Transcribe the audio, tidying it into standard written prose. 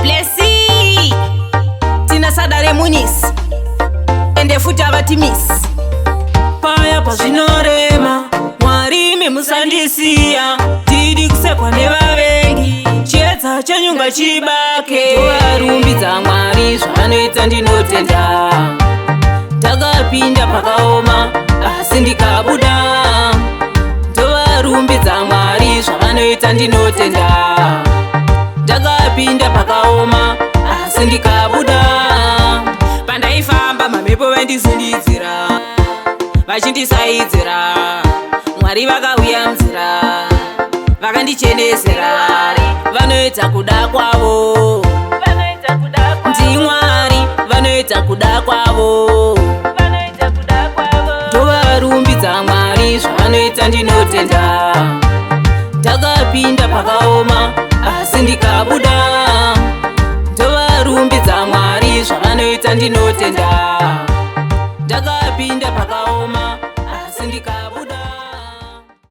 Blessy Tina Sadare Muniz ende futi avatimis paya pazvinorema Mwari musandisiya tiri kusekwa nevavengi chiedza chenyu ngachibake tovarumbidza Mwari zvavanoita ndinotenda takapinda pakaoma asi ndikabuda tovarumbidza Mwari zvavanoita ndinotenda takapinda pakaoma asi ndikabuda pandaifamba mamhepo vaindizindidzira vachindisaidzira Mwari vakauya munzira vakandichenezera vanoita kuda kwavo ndiMwari vanoita kuda kwavo tovarumbidza Mwari zvavanoita ndinotenda takapinda pakaoma asi ndikabuda tovarumbidza Mwari zvavanoita ndinotenda